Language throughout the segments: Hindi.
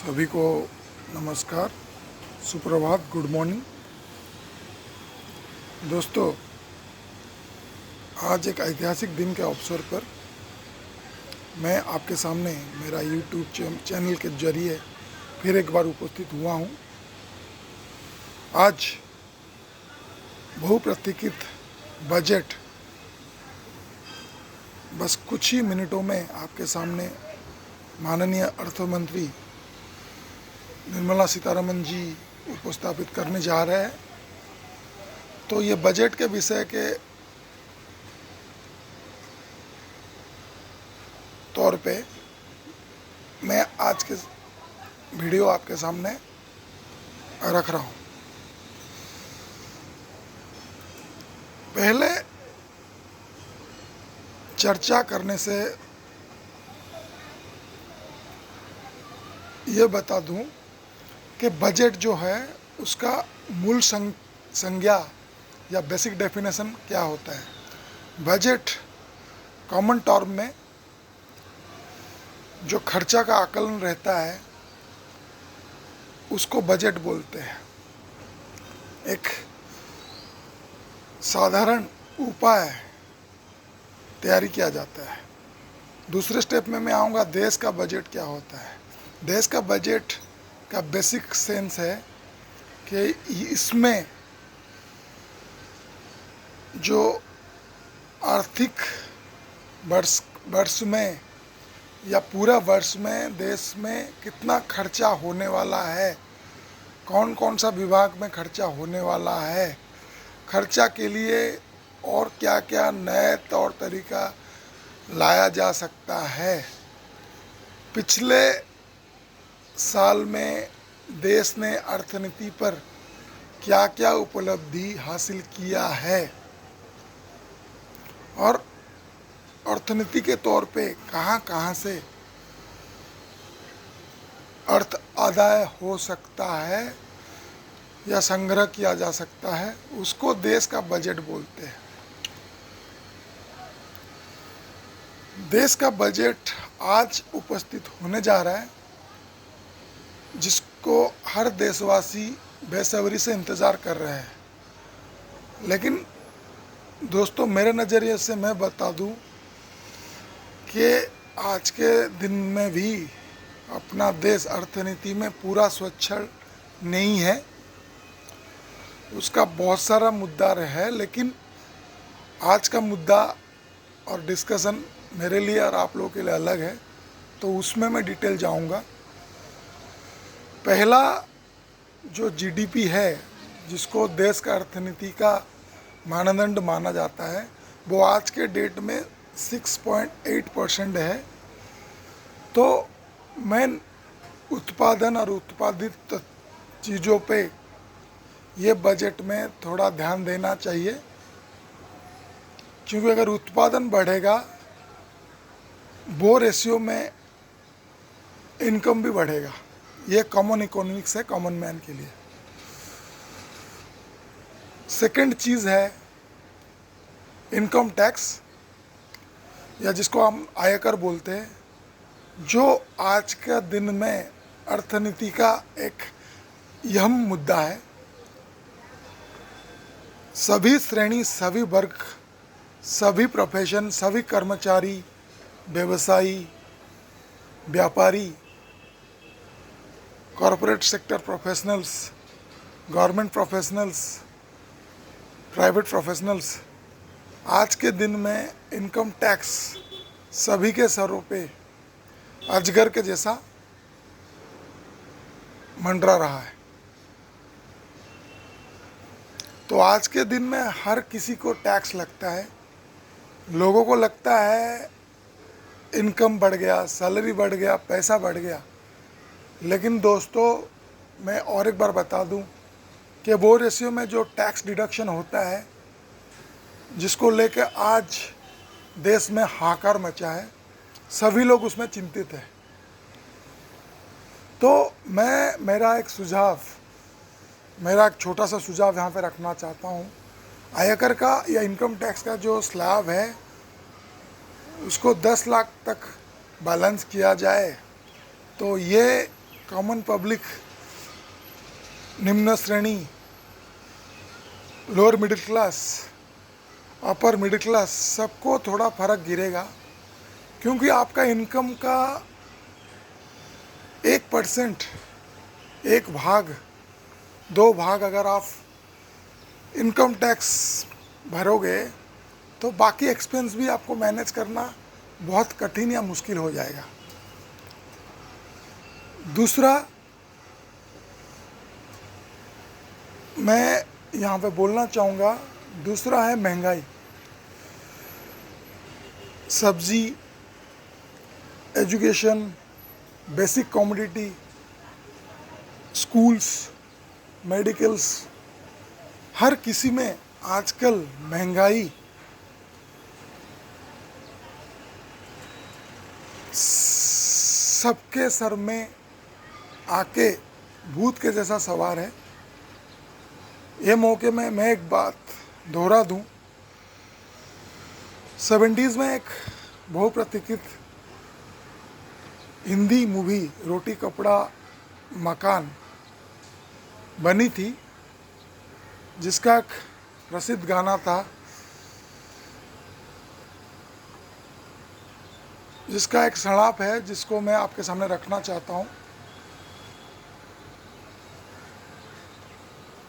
सभी को नमस्कार, सुप्रभात, गुड मॉर्निंग। दोस्तों, आज एक ऐतिहासिक दिन के अवसर पर मैं आपके सामने मेरा यूट्यूब चैनल के जरिए फिर एक बार उपस्थित हुआ हूँ। आज बहुप्रतीक्षित बजट बस कुछ ही मिनटों में आपके सामने माननीय अर्थ मंत्री निर्मला सीतारमण जी उपस्थापित करने जा रहे हैं। तो ये बजट के विषय के तौर पे मैं आज के वीडियो आपके सामने रख रहा हूँ। पहले चर्चा करने से ये बता दूं कि बजट जो है उसका मूल संज्ञा या बेसिक डेफिनेशन क्या होता है। बजट कॉमन टर्म में जो खर्चा का आकलन रहता है उसको बजट बोलते हैं। एक साधारण उपाय तैयारी किया जाता है। दूसरे स्टेप में मैं आऊँगा देश का बजट क्या होता है। देश का बजट का बेसिक सेंस है कि इसमें जो आर्थिक वर्ष में या पूरा वर्ष में देश में कितना खर्चा होने वाला है, कौन कौन सा विभाग में खर्चा होने वाला है, खर्चा के लिए और क्या क्या नए तौर तरीका लाया जा सकता है, पिछले साल में देश ने अर्थनीति पर क्या क्या उपलब्धि हासिल किया है और अर्थनीति के तौर पे कहाँ कहाँ से अर्थ आदाय हो सकता है या संग्रह किया जा सकता है, उसको देश का बजट बोलते हैं। देश का बजट आज उपस्थित होने जा रहा है, जिसको हर देशवासी बेसब्री से इंतज़ार कर रहे हैं। लेकिन दोस्तों, मेरे नज़रिए से मैं बता दूं कि आज के दिन में भी अपना देश अर्थनीति में पूरा स्वच्छल नहीं है। उसका बहुत सारा मुद्दा है, लेकिन आज का मुद्दा और डिस्कशन मेरे लिए और आप लोगों के लिए अलग है, तो उसमें मैं डिटेल जाऊंगा। पहला जो जीडीपी है, जिसको देश का अर्थनीति का मानदंड माना जाता है, वो आज के डेट में 6.8% है। तो मेन उत्पादन और उत्पादित चीज़ों पे ये बजट में थोड़ा ध्यान देना चाहिए, क्योंकि अगर उत्पादन बढ़ेगा वो रेशियो में इनकम भी बढ़ेगा। ये कॉमन इकोनॉमिक्स है, कॉमन मैन के लिए। सेकंड चीज़ है इनकम टैक्स, या जिसको हम आयकर बोलते हैं, जो आज का दिन में अर्थनीति का एक अहम मुद्दा है। सभी श्रेणी, सभी वर्ग, सभी प्रोफेशन, सभी कर्मचारी, व्यवसायी, व्यापारी, corporate sector professionals, government professionals, private professionals, आज के दिन में इनकम टैक्स सभी के सरों पे अजगर के जैसा मंडरा रहा है। तो आज के दिन में हर किसी को टैक्स लगता है। लोगों को लगता है इनकम बढ़ गया, सैलरी बढ़ गया, पैसा बढ़ गया। लेकिन दोस्तों, मैं और एक बार बता दूं कि वो रेशियो में जो टैक्स डिडक्शन होता है, जिसको लेकर आज देश में हाहाकार मचा है, सभी लोग उसमें चिंतित हैं। तो मेरा एक छोटा सा सुझाव यहाँ पे रखना चाहता हूँ। आयकर का या इनकम टैक्स का जो स्लैब है, उसको 10 लाख तक बैलेंस किया जाए तो ये कॉमन पब्लिक, निम्न श्रेणी, lower middle class, upper middle class, सबको थोड़ा फर्क गिरेगा, क्योंकि आपका इनकम का 1%, एक भाग, 2 भाग अगर आप इनकम टैक्स भरोगे तो बाकी एक्सपेंस भी आपको मैनेज करना बहुत कठिन या मुश्किल हो जाएगा। दूसरा, मैं यहाँ पे बोलना चाहूँगा, दूसरा है महंगाई। सब्जी, education, basic commodity, schools, medicals, हर किसी में आजकल महंगाई सबके सर में आके भूत के जैसा सवार है। ये मौके में मैं एक बात दोहरा दूं, 70s में एक बहुप्रतीक्षित हिंदी मूवी रोटी कपड़ा मकान बनी थी, जिसका एक प्रसिद्ध गाना था, जिसका एक सड़ाप है जिसको मैं आपके सामने रखना चाहता हूँ।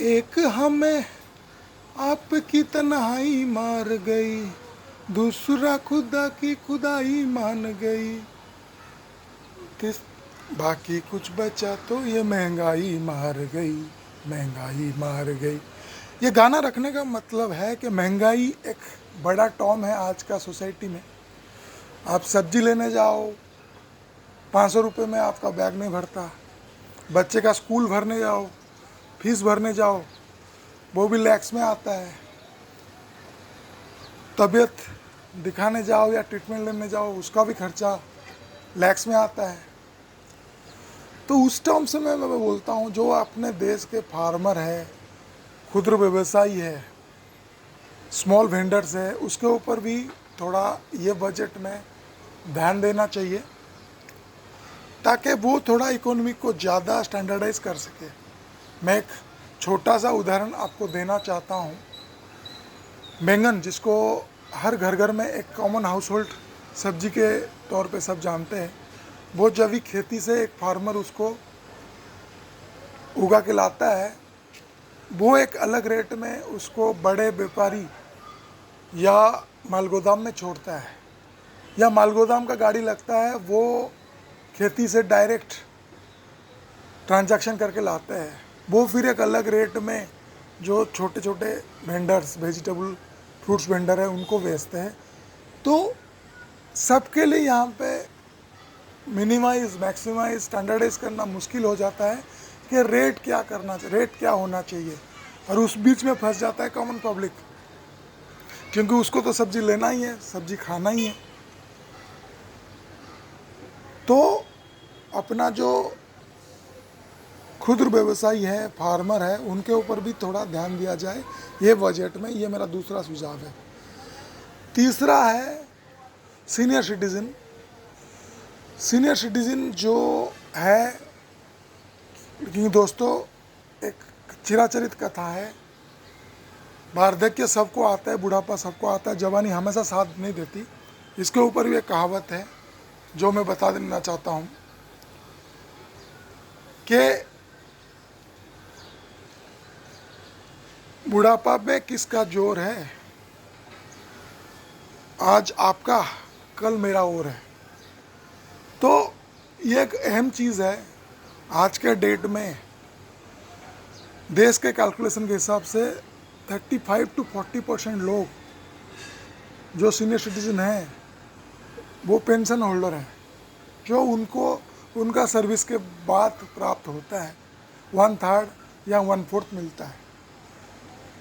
एक हमें आपकी तन्हाई मार गई, दूसरा खुदा की खुदाई मान गई, बाकी कुछ बचा तो ये महंगाई मार गई, महंगाई मार गई। ये गाना रखने का मतलब है कि महंगाई एक बड़ा टर्म है आज का सोसाइटी में। आप सब्जी लेने जाओ, 500 रुपये में आपका बैग नहीं भरता। बच्चे का स्कूल भरने जाओ, फीस भरने जाओ, वो भी लैक्स में आता है। तबीयत दिखाने जाओ या ट्रीटमेंट लेने जाओ, उसका भी खर्चा लैक्स में आता है। तो उस टर्म से मैं बोलता हूँ, जो अपने देश के फार्मर है, खुदरा व्यवसायी है, स्मॉल वेंडर्स है, उसके ऊपर भी थोड़ा ये बजट में ध्यान देना चाहिए, ताकि वो थोड़ा इकोनॉमी को ज़्यादा स्टैंडर्डाइज कर सके। मैं एक छोटा सा उदाहरण आपको देना चाहता हूँ। बैंगन, जिसको हर घर घर में एक कॉमन हाउस होल्ड सब्जी के तौर पे सब जानते हैं, वो जैविक खेती से एक फार्मर उसको उगा के लाता है, वो एक अलग रेट में उसको बड़े व्यापारी या मालगोदाम में छोड़ता है, या मालगोदाम का गाड़ी लगता है, वो खेती से डायरेक्ट ट्रांजैक्शन करके लाते हैं, वो फिर एक अलग रेट में जो छोटे छोटे वेंडर्स, वेजिटेबल फ्रूट्स वेंडर है, उनको बेचते हैं। तो सबके लिए यहाँ पे मिनिमाइज, मैक्सिमाइज, स्टैंडर्डाइज करना मुश्किल हो जाता है कि रेट क्या करना चाहिए, रेट क्या होना चाहिए, और उस बीच में फंस जाता है कॉमन पब्लिक, क्योंकि उसको तो सब्जी लेना ही है, सब्जी खाना ही है। तो अपना जो खुदरा व्यवसायी है, फार्मर है, उनके ऊपर भी थोड़ा ध्यान दिया जाए ये बजट में। ये मेरा दूसरा सुझाव है। तीसरा है सीनियर सिटीज़न। सीनियर सिटीज़न जो है, लेकिन दोस्तों एक चिराचरित कथा है, वार्धक्य सबको आता है, बुढ़ापा सबको आता है, जवानी हमेशा साथ नहीं देती। इसके ऊपर भी एक कहावत है जो मैं बता देना चाहता हूँ कि बुढ़ापा में किसका जोर है, आज आपका कल मेरा और है। तो ये एक अहम चीज़ है। आज के डेट में देश के कैलकुलेशन के हिसाब से 35 to 40% लोग जो सीनियर सिटीजन हैं वो पेंशन होल्डर हैं, जो उनको उनका सर्विस के बाद प्राप्त होता है, 1/3 या 1/4 मिलता है।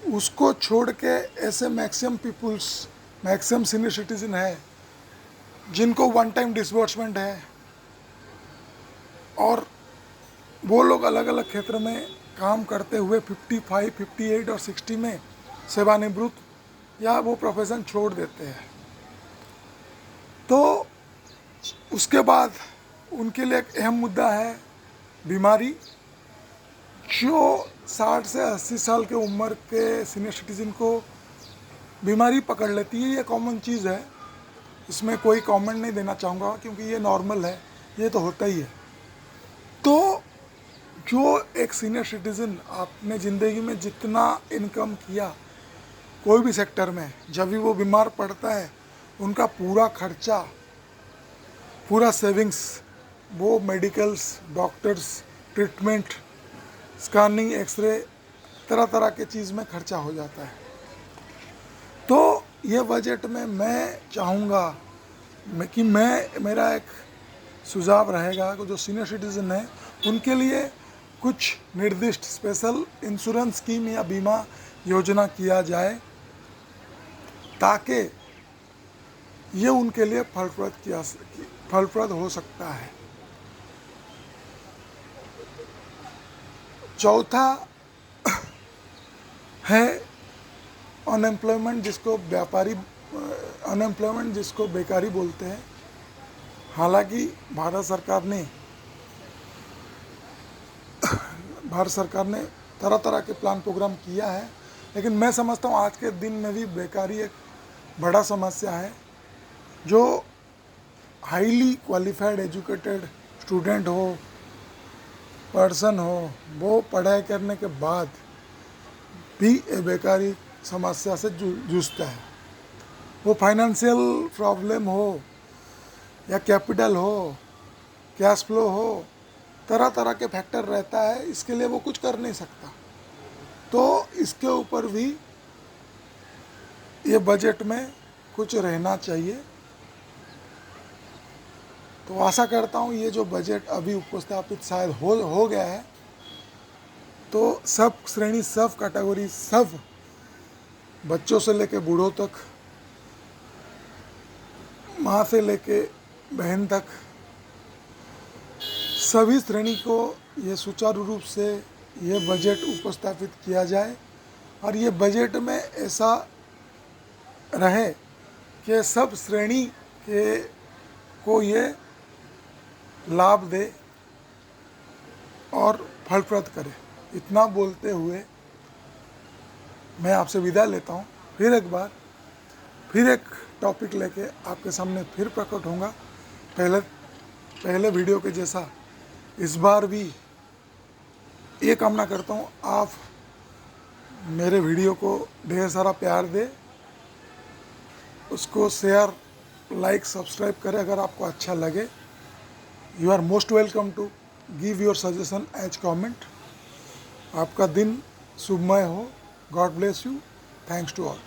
उसको छोड़ के ऐसे maximum peoples, maximum senior citizen है जिनको वन टाइम डिसबर्समेंट है, और वो लोग अलग अलग क्षेत्र में काम करते हुए 55, 58 और 60 में सेवानिवृत्त या वो प्रोफेशन छोड़ देते हैं। तो उसके बाद उनके लिए एक अहम मुद्दा है बीमारी जो 60 से 80 साल के उम्र के सीनियर सिटीज़न को बीमारी पकड़ लेती है, ये कॉमन चीज़ है। इसमें कोई कमेंट नहीं देना चाहूँगा क्योंकि ये नॉर्मल है, ये तो होता ही है। तो जो एक सीनियर सिटीज़न आपने ज़िंदगी में जितना इनकम किया कोई भी सेक्टर में, जब भी वो बीमार पड़ता है उनका पूरा खर्चा, पूरा सेविंग्स, वो medicals, doctors, treatment, scanning, x ray, तरह तरह के चीज़ में खर्चा हो जाता है। तो ये बजट में मैं चाहूँगा कि मेरा एक सुझाव रहेगा कि जो सीनियर सिटीज़न है उनके लिए कुछ निर्दिष्ट स्पेशल इंश्योरेंस स्कीम या बीमा योजना किया जाए, ताकि ये उनके लिए फलप्रद हो सकता है। चौथा है अनएम्प्लॉयमेंट, जिसको बेकारी बोलते हैं। हालांकि भारत सरकार ने तरह तरह के प्लान प्रोग्राम किया है, लेकिन मैं समझता हूँ आज के दिन में भी बेकारी एक बड़ा समस्या है। जो हाईली क्वालिफाइड एजुकेटेड स्टूडेंट हो, पर्सन हो, वो पढ़ाई करने के बाद भी बेकारी समस्या से जूझता है। वो फाइनेंशियल प्रॉब्लम हो या कैपिटल हो, कैश फ्लो हो, तरह तरह के फैक्टर रहता है, इसके लिए वो कुछ कर नहीं सकता। तो इसके ऊपर भी ये बजट में कुछ रहना चाहिए। तो आशा करता हूँ ये जो बजट अभी उपस्थापित शायद हो गया है, तो सब श्रेणी, सब कैटेगरी, सब बच्चों से लेके बूढ़ों तक, माँ से लेके बहन तक, सभी श्रेणी को ये सुचारू रूप से ये बजट उपस्थापित किया जाए और ये बजट में ऐसा रहे कि सब श्रेणी के को ये लाभ दे और फलप्रद करे। इतना बोलते हुए मैं आपसे विदा लेता हूँ। फिर एक टॉपिक लेके आपके सामने फिर प्रकट होऊंगा, पहले वीडियो के जैसा। इस बार भी ये कामना करता हूँ आप मेरे वीडियो को ढेर सारा प्यार दे, उसको शेयर, लाइक, सब्सक्राइब करें अगर आपको अच्छा लगे। You are most welcome to give your suggestion as comment. आपका दिन शुभमय हो। God bless you. Thanks to all.